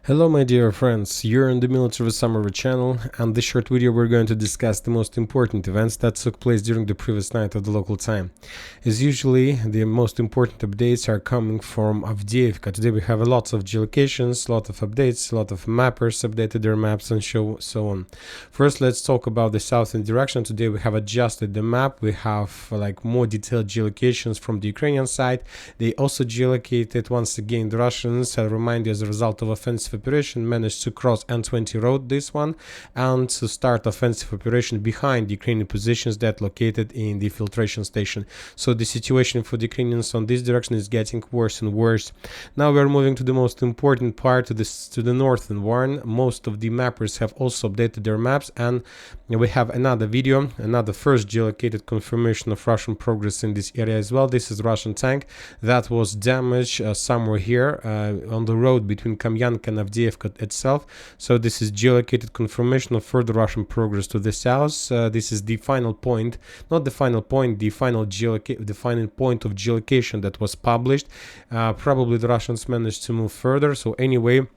Hello my dear friends, you're on the Military Summary channel, and this short video we're going to discuss the most important events that took place during the previous night of the local time. As usually, the most important updates are coming from Avdiivka. Today we have a lot of geolocations, a lot of updates, a lot of mappers updated their maps and so on. First, let's talk about the southern direction. Today we have adjusted the map. We have more detailed geolocations from the Ukrainian side. They also geolocated once again the Russians. I'll remind you, as a result of offensive operation, managed to cross N20 road, this one, and to start offensive operation behind the Ukrainian positions that located in the filtration station. So the situation for the Ukrainians on this direction is getting worse and worse. Now we are moving to the most important part, to the northern one. Most of the mappers have also updated their maps, and we have another video, another first geolocated confirmation of Russian progress in this area as well. This is Russian tank that was damaged somewhere here on the road between Kamyanka and Avdiivka itself. So this is geolocated confirmation of further Russian progress to the south. This is the final point, not the final point, the final point of geolocation that was published. Probably the Russians managed to move further. So anyway,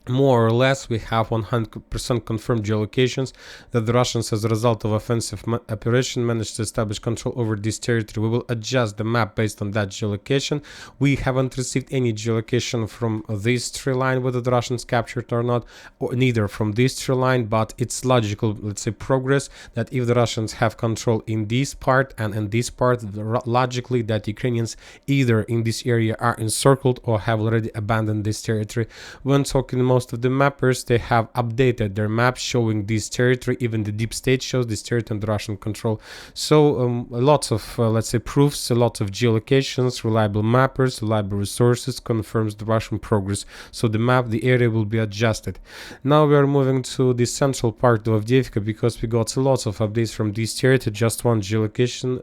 more or less, we have 100% confirmed geolocations that the Russians, as a result of offensive operation, managed to establish control over this territory. We will adjust the map based on that geolocation. We haven't received any geolocation from this tree line, whether the Russians captured or not, or neither from this tree line, but it's logical, let's say, progress that if the Russians have control in this part and in this part, logically that Ukrainians either in this area are encircled or have already abandoned this territory. When talking most of the mappers, they have updated their maps showing this territory. Even the deep state shows this territory under Russian control. So lots of let's say proofs, a lot of geolocations, reliable mappers, reliable resources confirms the Russian progress. So the area will be adjusted. Now we are moving to the central part of Avdiivka, because we got a lot of updates from this territory. Just one geolocation,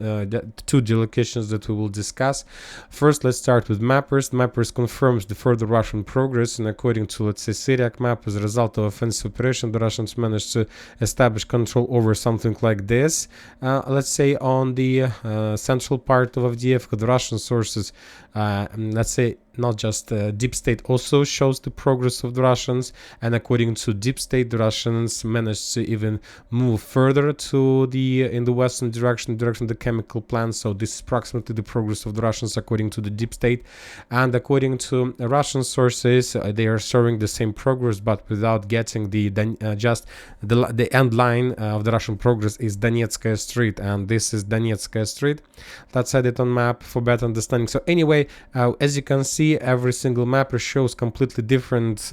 two geolocations that we will discuss. First, let's start with mappers. Mappers confirms the further Russian progress, and according to, let's say, Syriac map, as a result of offensive operation, the Russians managed to establish control over something like this. Let's say on the central part of Avdiivka, the Russian sources, let's say, not just deep state, also shows the progress of the Russians, and according to deep state, the Russians managed to even move further to in the western direction of the chemical plant. So this is approximately the progress of the Russians according to the deep state, and according to Russian sources, they are showing the same progress, but without getting the end line of the Russian progress is Donetskaya Street, and this is Donetskaya Street. Let's add it on map for better understanding. So anyway, as you can see, every single mapper shows completely different,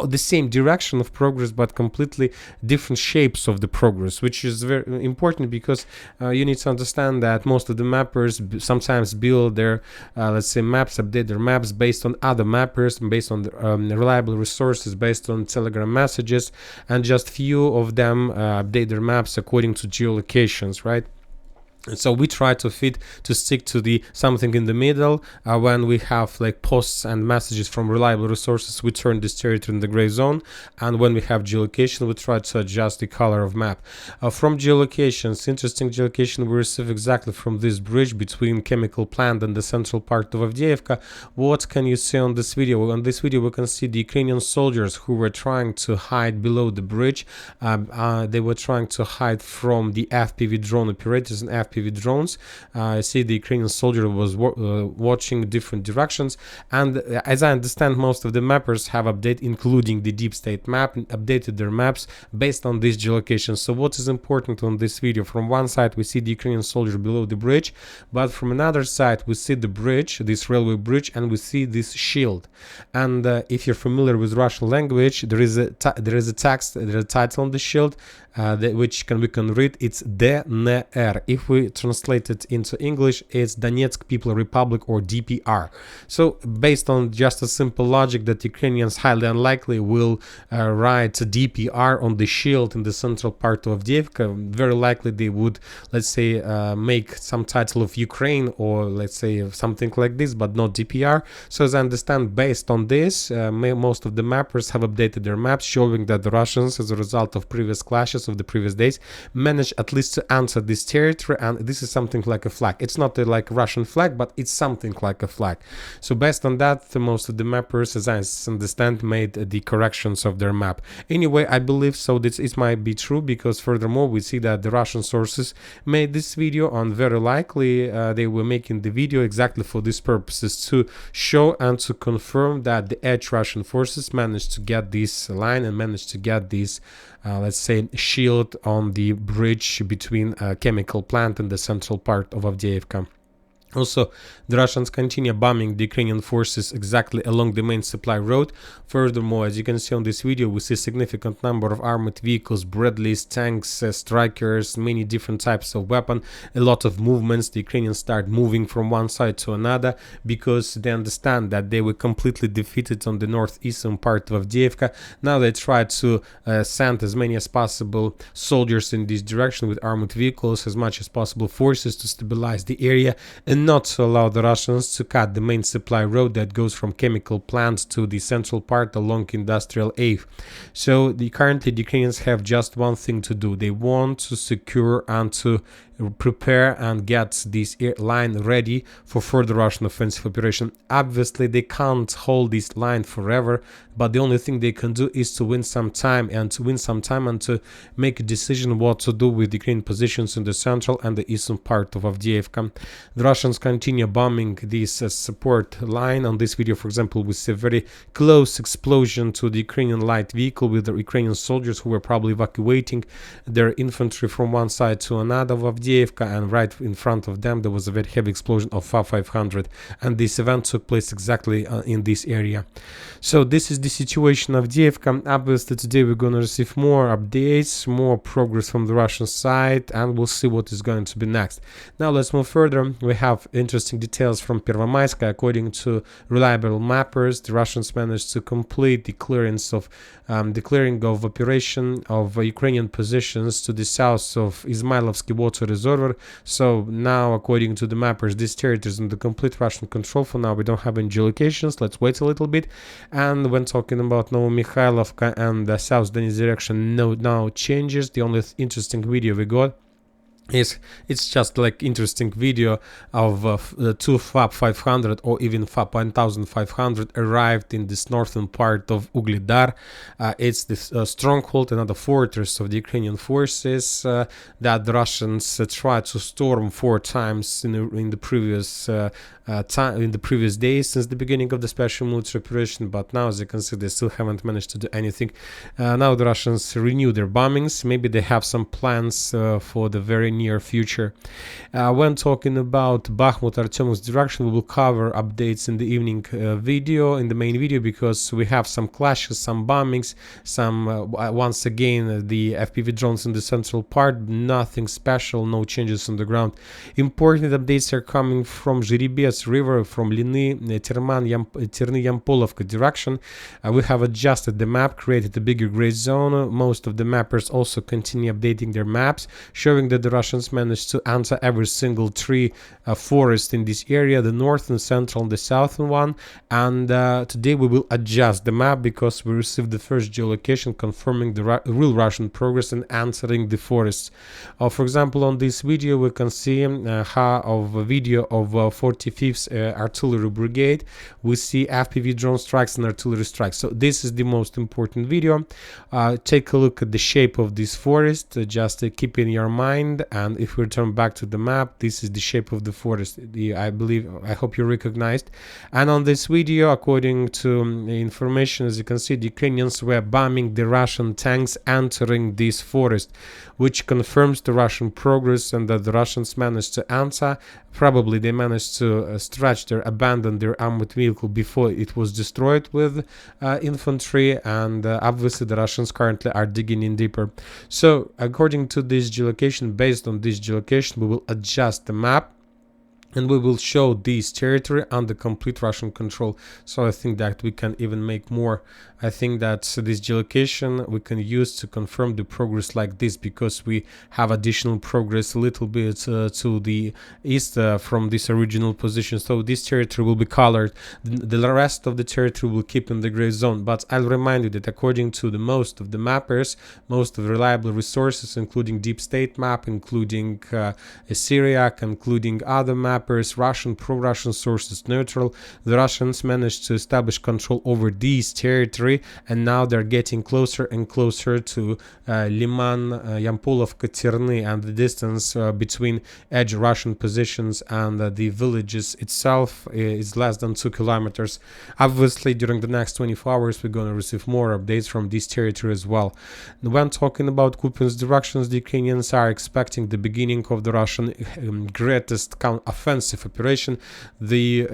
the same direction of progress, but completely different shapes of the progress, which is very important, because you need to understand that most of the mappers sometimes build their, let's say, maps, update their maps based on other mappers, based on reliable resources, based on Telegram messages, and just few of them update their maps according to geolocations, right? So we try to stick to the something in the middle. When we have like posts and messages from reliable resources, we turn this territory in the gray zone, and when we have geolocation, we try to adjust the color of map. From geolocations, interesting geolocation we receive exactly from this bridge between chemical plant and the central part of Avdiivka. What can you see on this video? On this video we can see the Ukrainian soldiers who were trying to hide below the bridge. They were trying to hide from the FPV drone operators and FPV drones. I see the Ukrainian soldier was watching different directions, and as I understand, most of the mappers have updated, including the deep state map, updated their maps based on this geolocation. So what is important on this video? From one side we see the Ukrainian soldier below the bridge, but from another side we see the bridge, this railway bridge, and we see this shield. And if you're familiar with Russian language, there is a text, there is a title on the shield, which we can read. It's DNR. If we translate it into English, it's Donetsk People Republic, or DPR. So based on just a simple logic that Ukrainians highly unlikely will write DPR on the shield in the central part of Avdiivka, very likely they would, let's say, make some title of Ukraine, or let's say something like this, but not DPR. So as I understand, based on this, most of the mappers have updated their maps, showing that the Russians, as a result of previous clashes of the previous days, managed at least to enter this territory and this is something like a flag. It's not a like Russian flag, but it's something like a flag. So based on that, most of the mappers, as I understand, made the corrections of their map. Anyway, I believe so this it might be true, because furthermore we see that the Russian sources made this video, and very likely they were making the video exactly for these purposes, to show and to confirm that the edge Russian forces managed to get this line and managed to get this let's say shield on the bridge between a chemical plant and the central part of Avdiivka. Also, the Russians continue bombing the Ukrainian forces exactly along the main supply road. Furthermore, as you can see on this video, we see a significant number of armored vehicles, Bradleys, tanks, strikers, many different types of weapon, a lot of movements. The Ukrainians start moving from one side to another because they understand that they were completely defeated on the northeastern part of Avdiivka. Now they try to send as many as possible soldiers in this direction with armored vehicles, as much as possible forces to stabilize the area, and not to allow the Russians to cut the main supply road that goes from chemical plants to the central part along industrial Ave. So currently the Ukrainians have just one thing to do. They want to secure and to prepare and get this line ready for further Russian offensive operation. Obviously they can't hold this line forever, but the only thing they can do is to win some time and to make a decision what to do with the Ukrainian positions in the central and the eastern part of Avdiivka. The Russians continue bombing this support line. On this video, for example, we see a very close explosion to the Ukrainian light vehicle with the Ukrainian soldiers who were probably evacuating their infantry from one side to another of Avdiivka, and right in front of them there was a very heavy explosion of FA-500, and this event took place exactly in this area. So this is the situation of Avdiivka. Obviously today we're going to receive more updates, more progress from the Russian side, and we'll see what is going to be next. Now let's move further. We have interesting details from Pervomayska. According to reliable mappers, the Russians managed to complete the clearance of operation of Ukrainian positions to the south of Izmailovsky water reservoir. So now, according to the mappers, this territory is under complete Russian control. For now, we don't have any geolocations. Let's wait a little bit. And when talking about Novomikhailovka and the South Donetsk direction, no changes. The only interesting video we got it's just like interesting video of two FAB 500 or even FAB 1500 arrived in this northern part of Ugledar. It's this stronghold, another fortress of the Ukrainian forces that the Russians tried to storm 4 times in the previous previous days since the beginning of the special military operation, but now, as you can see, they still haven't managed to do anything. Now the Russians renew their bombings. Maybe they have some plans for the very near future. When talking about Bakhmut Artyomovsk direction, we will cover updates in the evening video, in the main video, because we have some clashes, some bombings, some once again the FPV drones in the central part. Nothing special, no changes on the ground. Important updates are coming from Zhiribets river, from Liny, Terny Yampolovka direction. We have adjusted the map, created a bigger gray zone. Most of the mappers also continue updating their maps, showing that the Russians managed to enter every single tree forest in this area, the northern, central, and the southern one. And today we will adjust the map because we received the first geolocation confirming the real Russian progress in entering the forests. For example, on this video we can see a video of 45th Artillery Brigade. We see FPV drone strikes and artillery strikes. So this is the most important video. Take a look at the shape of this forest, just keep in your mind. And if we return back to the map, this is the shape of the forest. I hope you recognized. And on this video, according to the information, as you can see, the Ukrainians were bombing the Russian tanks entering this forest, which confirms the Russian progress and that the Russians managed to enter. Probably they managed to abandon their armored vehicle before it was destroyed with infantry, and obviously the Russians currently are digging in deeper. So according to this geolocation, based on this geolocation, we will adjust the map and we will show this territory under complete Russian control. So I think that we can even make more. I think that this geolocation we can use to confirm the progress like this, because we have additional progress a little bit to the east from this original position. So this territory will be colored. The rest of the territory will keep in the gray zone. But I'll remind you that according to the most of the mappers, most of the reliable resources, including Deep State Map, including Syriac, including other mappers, Russian, pro-Russian sources, neutral, the Russians managed to establish control over this territory, and now they're getting closer and closer to Liman, Yampolovka, Terny, and the distance between edge Russian positions and the villages itself is less than 2 kilometers. Obviously, during the next 24 hours, we're going to receive more updates from this territory as well. When talking about Kupiansk directions, the Ukrainians are expecting the beginning of the Russian greatest offensive operation. The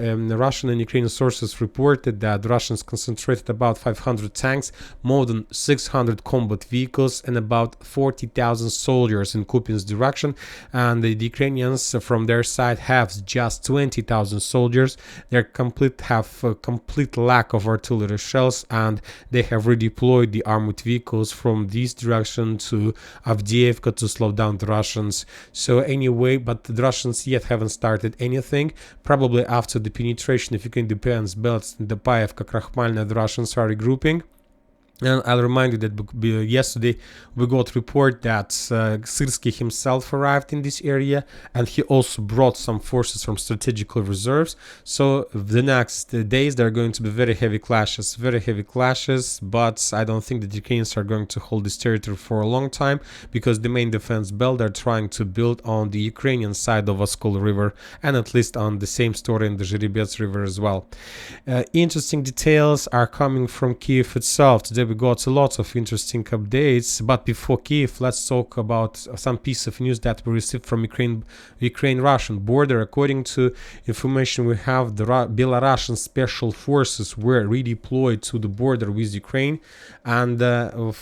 Russian and Ukrainian sources reported that the Russians concentrated about 500 tanks, more than 600 combat vehicles, and about 40,000 soldiers in Kupiansk direction. And the Ukrainians, from their side, have just 20,000 soldiers. They have a complete lack of artillery shells, and they have redeployed the armored vehicles from this direction to Avdiivka to slow down the Russians. So anyway, but the Russians yet haven't started anything. Probably after the penetration of Ukraine defense belts in the Paevka, Krakhmalna, the Russians are regrouping. And I'll remind you that yesterday we got report that Syrsky himself arrived in this area, and he also brought some forces from strategical reserves. So the next days there are going to be very heavy clashes, but I don't think the Ukrainians are going to hold this territory for a long time, because the main defense belt they're trying to build on the Ukrainian side of Oskol River, and at least on the same story in the Zherebets River as well. Interesting details are coming from Kiev itself. Today we got a lot of interesting updates, but before Kiev, let's talk about some piece of news that we received from Ukraine-Russian border. According to information we have, the Belarusian special forces were redeployed to the border with Ukraine, and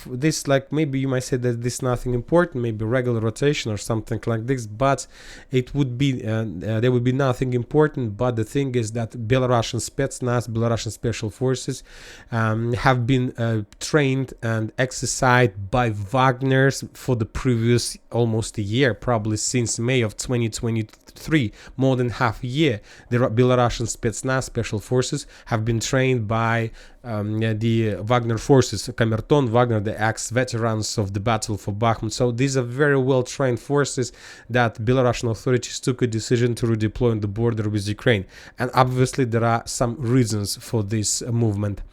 this, like, maybe you might say that this is nothing important, maybe regular rotation or something like this, but it would be there would be nothing important. But the thing is that Belarusian Spetsnaz, Belarusian special forces, have been trained and exercised by Wagner's for the previous almost a year, probably since May of 2023, more than half a year. The Belarusian Spetsnaz special forces have been trained by the Wagner forces, Kamerton, Wagner, the ex-veterans of the battle for Bakhmut. So these are very well-trained forces that Belarusian authorities took a decision to redeploy on the border with Ukraine. And obviously there are some reasons for this movement.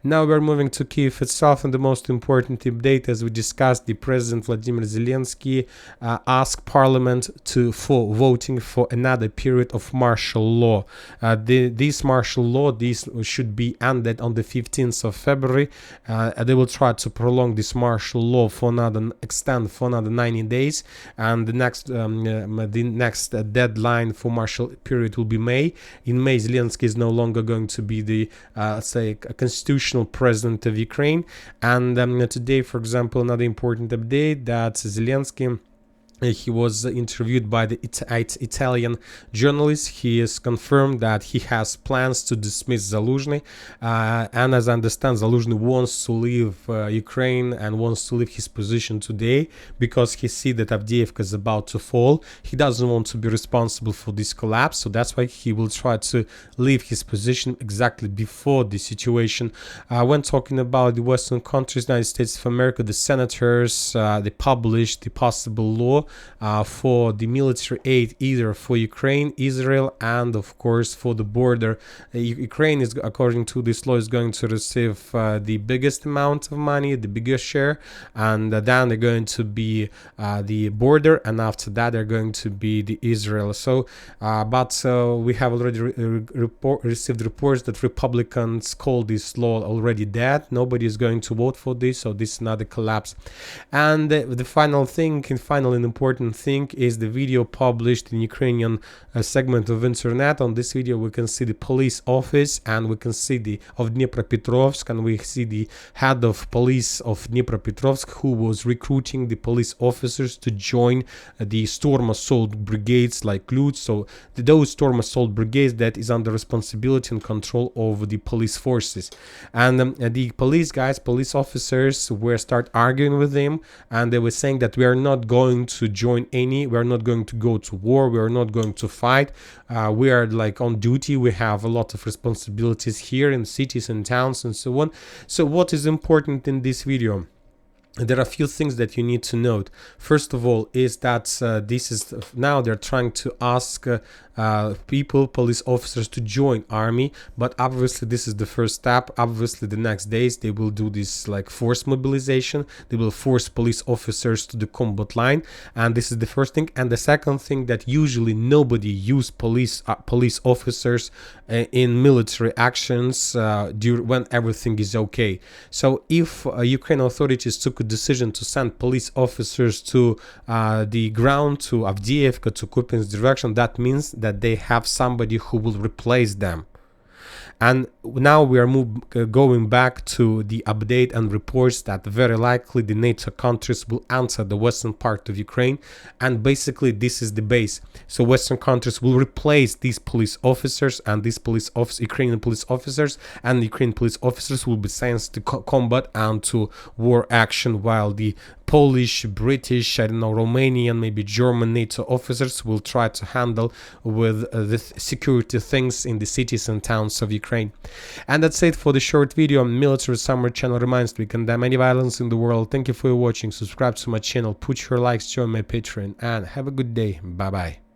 Now we're moving to Kiev itself, and the most important update, as we discussed, the President Vladimir Zelensky asked Parliament for voting for another period of martial law. This martial law, this should be ended on the 15th of February. They will try to prolong this martial law for another 90 days, and the next deadline for martial period will be May. In May, Zelensky is no longer going to be the constitutional president of Ukraine. And today, for example, another important update that Zelensky, he was interviewed by the Italian journalist. He has confirmed that he has plans to dismiss Zaluzhny, and as I understand, Zaluzhny wants to leave Ukraine and wants to leave his position today because he sees that Avdiivka is about to fall. He doesn't want to be responsible for this collapse, so that's why he will try to leave his position exactly before the situation. When talking about the Western countries, United States of America, the senators, they published the possible law for the military aid, either for Ukraine, Israel, and of course for the border. Ukraine is, according to this law, is going to receive the biggest amount of money, the biggest share, and then they're going to be the border, and after that they're going to be the Israel. So but we have already received reports that Republicans call this law already dead. Nobody is going to vote for this, so this is another collapse. And the final thing, and final and important thing is the video published in Ukrainian segment of internet. On this video we can see the police office, and we can see the of Dnipropetrovsk, and we see the head of police of Dnipropetrovsk, who was recruiting the police officers to join the storm assault brigades like Lutz. So those storm assault brigades that is under responsibility and control of the police forces. And the police officers were start arguing with them, and they were saying that we are not going to join any, we are not going to go to war, we are not going to fight, we are like on duty, we have a lot of responsibilities here in cities and towns and so on. So what is important in this video? There are a few things that you need to note. First of all is that this is now they're trying to ask police officers to join army, but obviously this is the first step. Obviously the next days they will do this like force mobilization, they will force police officers to the combat line, and this is the first thing. And the second thing, that usually nobody use police officers in military actions when everything is okay. So if Ukraine authorities took a decision to send police officers to the ground, to Avdiivka, to Kupiansk direction, that means that they have somebody who will replace them. And now we are going back to the update and reports that very likely the NATO countries will enter the western part of Ukraine, and basically this is the base. So western countries will replace these police officers, and these Ukrainian police officers, and Ukrainian police officers will be sent to combat and to war action, while the Polish, British, I don't know, Romanian, maybe German NATO officers will try to handle with the security things in the cities and towns of Ukraine. And that's it for the short video. Military Summer channel reminds we condemn any violence in the world. Thank you for watching. Subscribe to my channel, put your likes, join my Patreon, and have a good day. Bye bye.